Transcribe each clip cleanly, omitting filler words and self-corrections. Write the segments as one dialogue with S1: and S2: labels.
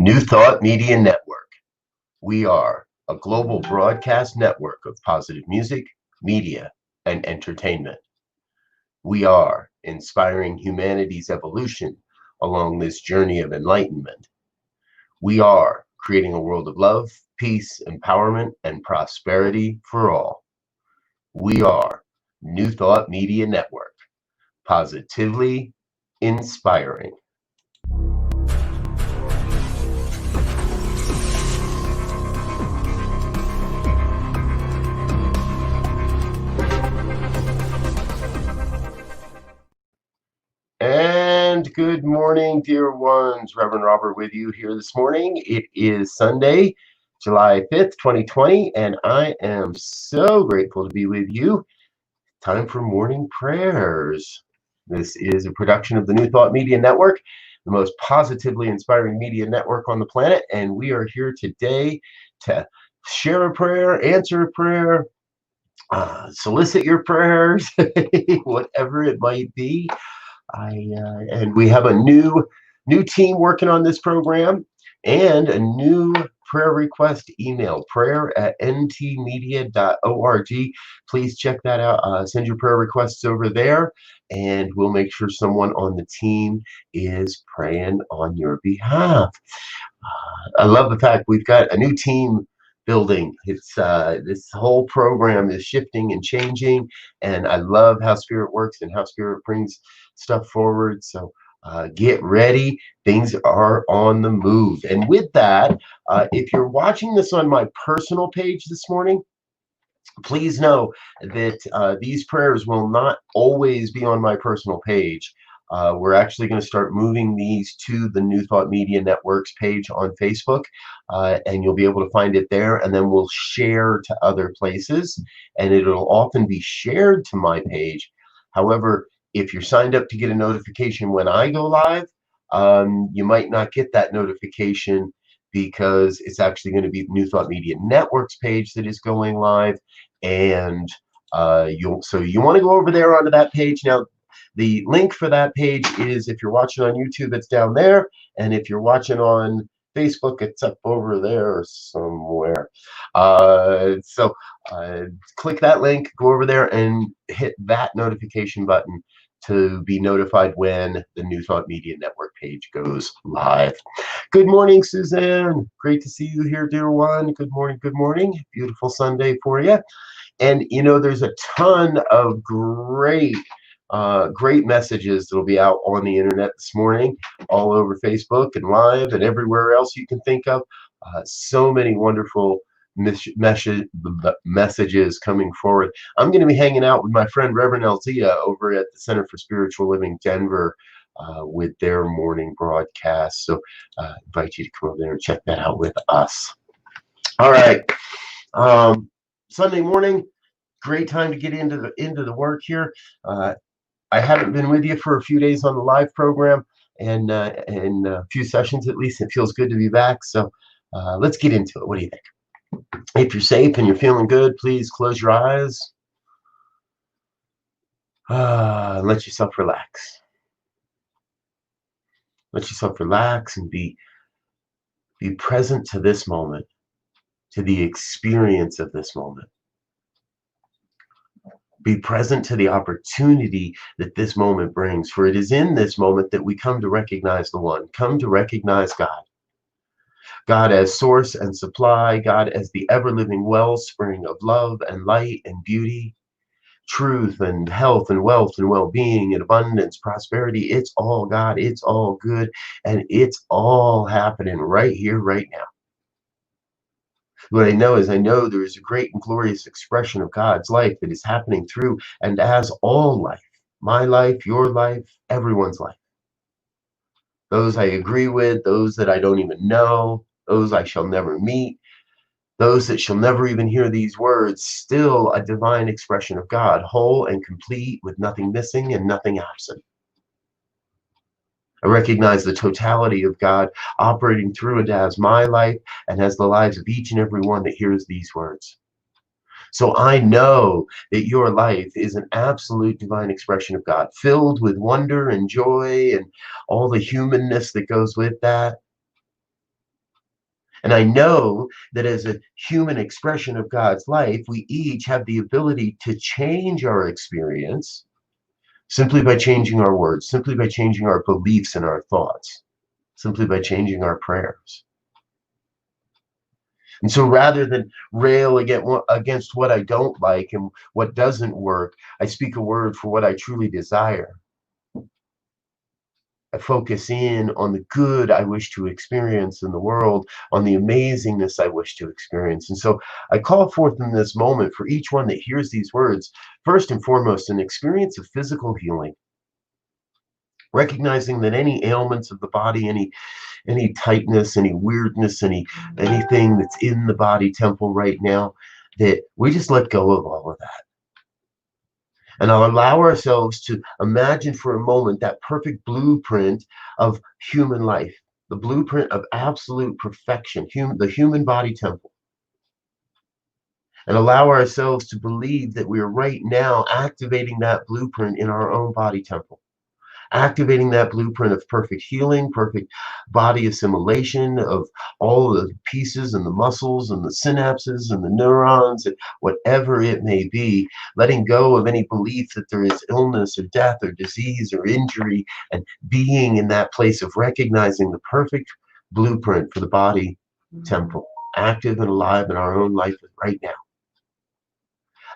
S1: New Thought Media Network. We are a global broadcast network of positive music, media, and entertainment. We are inspiring humanity's evolution along this journey of enlightenment. We are creating a world of love, peace, empowerment, and prosperity for all. We are New Thought Media Network, positively inspiring. And good morning, dear ones. Reverend Robert with you here this morning. It is Sunday, July 5th, 2020, and I am so grateful to be with you. Time for morning prayers. This is a production of the New Thought Media Network, the most positively inspiring media network on the planet, and we are here today to share a prayer, answer a prayer, solicit your prayers, whatever it might be. And we have a new team working on this program and a new prayer request email, prayer@ntmedia.org. Please check that out. Send your prayer requests over there, and we'll make sure someone on the team is praying on your behalf. I love the fact we've got a new team building. It's this whole program is shifting and changing, and I love how Spirit works and how Spirit brings stuff forward. So get ready. Things are on the move. And with that, if you're watching this on my personal page this morning, please know that these prayers will not always be on my personal page. We're actually going to start moving these to the New Thought Media Network's page on Facebook, and you'll be able to find it there, and then we'll share to other places, and it'll often be shared to my page. However, if you're signed up to get a notification when I go live, you might not get that notification because it's actually going to be New Thought Media Network's page that is going live, and so you want to go over there onto that page. Now, the link for that page is, if you're watching on YouTube, it's down there, and if you're watching on Facebook, it's up over there somewhere. So click that link, go over there, and hit that notification button to be notified when the New Thought Media Network page goes live. Good morning, Suzanne. Great to see you here, dear one. Good morning, good morning. Beautiful Sunday for you. And you know, there's a ton of great messages that'll be out on the internet this morning, all over Facebook and live and everywhere else you can think of. So many wonderful messages coming forward. I'm going to be hanging out with my friend Reverend Althea over at the Center for Spiritual Living Denver with their morning broadcast. So I invite you to come over there and check that out with us. All right. Sunday morning, great time to get into the work here. I haven't been with you for a few days on the live program, and in a few sessions at least. It feels good to be back. So let's get into it. What do you think? If you're safe and you're feeling good, please close your eyes and let yourself relax. Let yourself relax and be present to this moment, to the experience of this moment. Be present to the opportunity that this moment brings, for it is in this moment that we come to recognize the One, come to recognize God. God as source and supply, God as the ever-living wellspring of love and light and beauty, truth and health and wealth and well-being and abundance, prosperity. It's all God, it's all good, and it's all happening right here, right now. What I know is there is a great and glorious expression of God's life that is happening through and as all life, my life, your life, everyone's life. Those I agree with, those that I don't even know, those I shall never meet, those that shall never even hear these words, still a divine expression of God, whole and complete, with nothing missing and nothing absent. I recognize the totality of God operating through and as my life and as the lives of each and every one that hears these words. So I know that your life is an absolute divine expression of God, filled with wonder and joy and all the humanness that goes with that. And I know that as a human expression of God's life, we each have the ability to change our experience simply by changing our words, simply by changing our beliefs and our thoughts, simply by changing our prayers. And so rather than rail against what I don't like and what doesn't work, I speak a word for what I truly desire. I focus in on the good I wish to experience in the world, on the amazingness I wish to experience. And so I call forth in this moment for each one that hears these words, first and foremost, an experience of physical healing, recognizing that any ailments of the body, any tightness, any weirdness, anything that's in the body temple right now, that we just let go of all of that. And I'll allow ourselves to imagine for a moment that perfect blueprint of human life, the blueprint of absolute perfection, the human body temple. And allow ourselves to believe that we are right now activating that blueprint in our own body temple, activating that blueprint of perfect healing, perfect body assimilation of all the pieces and the muscles and the synapses and the neurons and whatever it may be, letting go of any belief that there is illness or death or disease or injury, and being in that place of recognizing the perfect blueprint for the body temple, active and alive in our own life right now.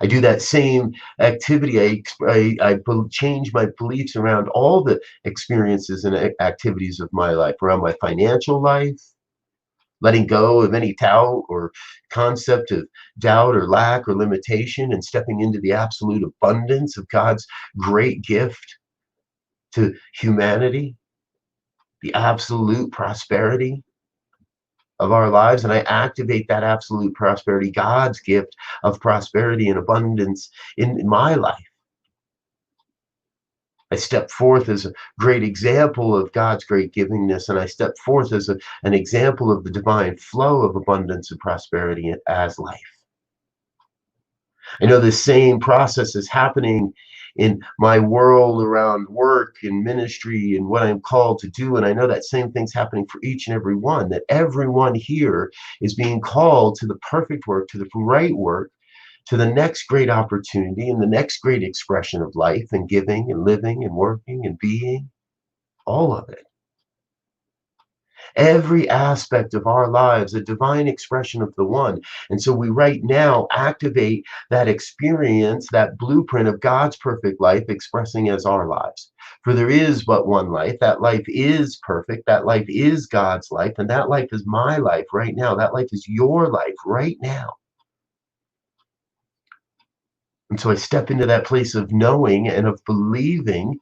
S1: I do that same activity. I change my beliefs around all the experiences and activities of my life, around my financial life, letting go of any doubt or concept of doubt or lack or limitation, and stepping into the absolute abundance of God's great gift to humanity, the absolute prosperity of our lives. And I activate that absolute prosperity, God's gift of prosperity and abundance in my life. I step forth as a great example of God's great givingness, and I step forth as an example of the divine flow of abundance and prosperity as life. I know the same process is happening in my world around work and ministry and what I'm called to do. And I know that same thing's happening for each and every one, that everyone here is being called to the perfect work, to the right work, to the next great opportunity and the next great expression of life and giving and living and working and being, all of it. Every aspect of our lives, a divine expression of the one. And so we right now activate that experience, that blueprint of God's perfect life expressing as our lives. For there is but one life. That life is perfect. That life is God's life. And that life is my life right now. That life is your life right now. And so I step into that place of knowing and of believing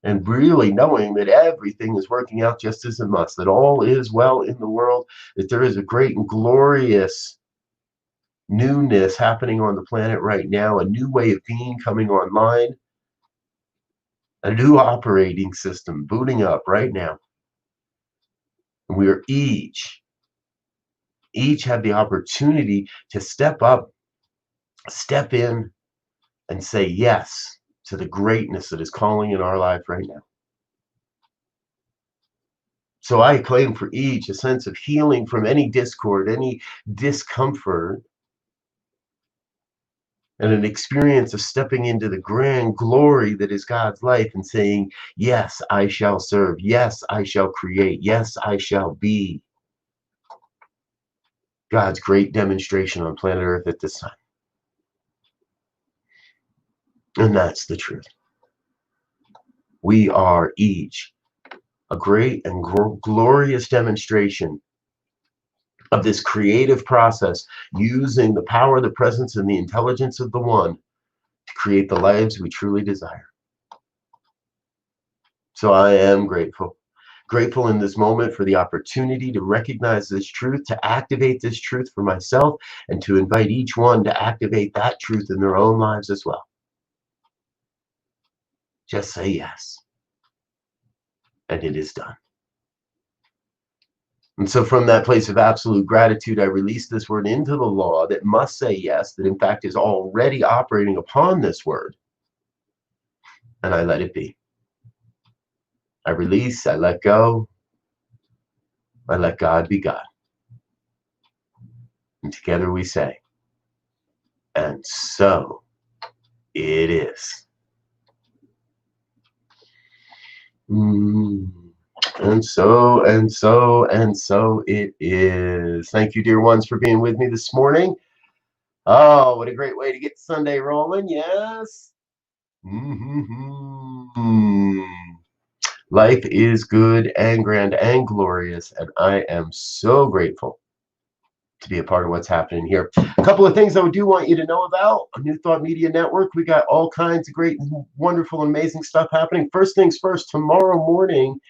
S1: and really knowing that everything is working out just as it must, that all is well in the world, that there is a great and glorious newness happening on the planet right now, a new way of being coming online, a new operating system booting up right now. And we are each have the opportunity to step up, step in, and say yes to the greatness that is calling in our life right now. So I claim for each a sense of healing from any discord, any discomfort, and an experience of stepping into the grand glory that is God's life and saying, yes, I shall serve. Yes, I shall create. Yes, I shall be God's great demonstration on planet Earth at this time. And that's the truth. We are each a great and glorious demonstration of this creative process, using the power, the presence, and the intelligence of the one to create the lives we truly desire. So I am grateful. Grateful in this moment for the opportunity to recognize this truth, to activate this truth for myself, and to invite each one to activate that truth in their own lives as well. Just say yes, and it is done. And so from that place of absolute gratitude, I release this word into the law that must say yes, that in fact is already operating upon this word, and I let it be. I release, I let go, I let God be God. And together we say, and so it is. Mm. And so it is. Thank you, dear ones, for being with me this morning. Oh, what a great way to get Sunday rolling. Yes. Mm-hmm. Life is good and grand and glorious, and I am so grateful to be a part of what's happening here. A couple of things I do want you to know about a New Thought Media Network. We got all kinds of great, wonderful, amazing stuff happening. First things first, tomorrow morning,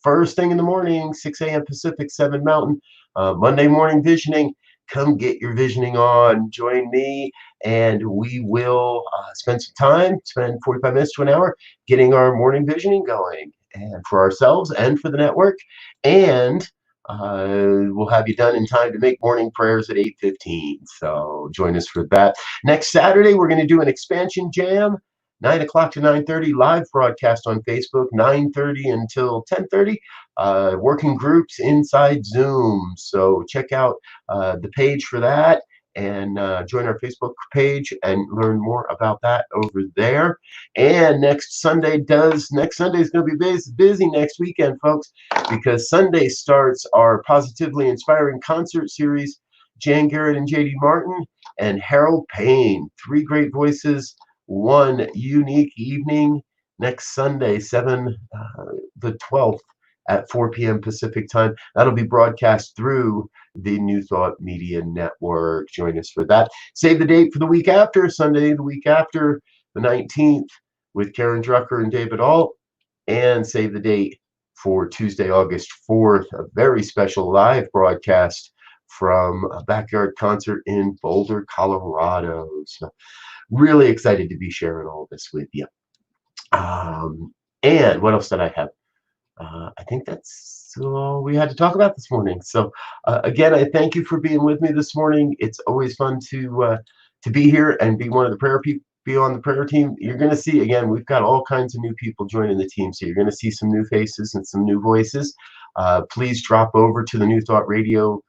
S1: first thing in the morning, 6 a.m. Pacific, 7 Mountain, Monday morning visioning. Come get your visioning on. Join me, and we will spend some time, spend 45 minutes to an hour getting our morning visioning going, and for ourselves and for the network. And we'll have you done in time to make morning prayers at 8:15. So join us for that. Next Saturday, we're going to do an expansion jam. 9 o'clock to 9:30 live broadcast on Facebook, 9:30 until 10:30, working groups inside Zoom. So check out the page for that, and join our Facebook page and learn more about that over there. And next Sunday is going to be busy next weekend, folks, because Sunday starts our Positively Inspiring concert series. Jan Garrett and JD Martin and Harold Payne, three great voices, one unique evening next Sunday, the 12th at 4 p.m. Pacific time. That'll be broadcast through the New Thought Media Network. Join us for that. Save the date for the week after, Sunday, the week after, the 19th, with Karen Drucker and David Alt. And save the date for Tuesday, August 4th, a very special live broadcast from a backyard concert in Boulder, Colorado. So really excited to be sharing all this with you. And what else did I have? I think that's all we had to talk about this morning. So again, I thank you for being with me this morning. It's always fun to be here and be one of the prayer people, be on the prayer team. You're going to see, again, we've got all kinds of new people joining the team. So you're going to see some new faces and some new voices. Please drop over to the New Thought Radio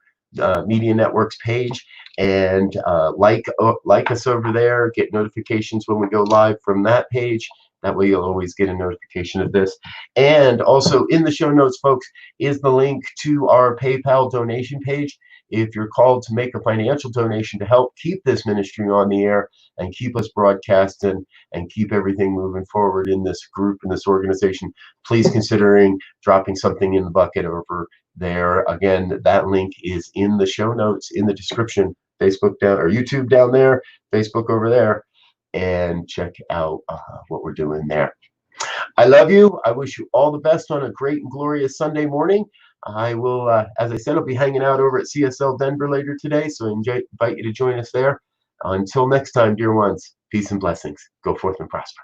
S1: Media Networks page and like us over there. Get notifications when we go live from that page. That way you'll always get a notification of this. And also in the show notes, folks, is the link to our PayPal donation page. If you're called to make a financial donation to help keep this ministry on the air and keep us broadcasting and keep everything moving forward in this group, in this organization, please considering dropping something in the bucket over there. Again, that link is in the show notes, in the description. Facebook down, or YouTube down there, Facebook over there, and check out what we're doing there. I love you. I wish you all the best on a great and glorious Sunday morning. I will, as I said, I'll be hanging out over at CSL Denver later today, so invite you to join us there. Until next time, dear ones, peace and blessings. Go forth and prosper.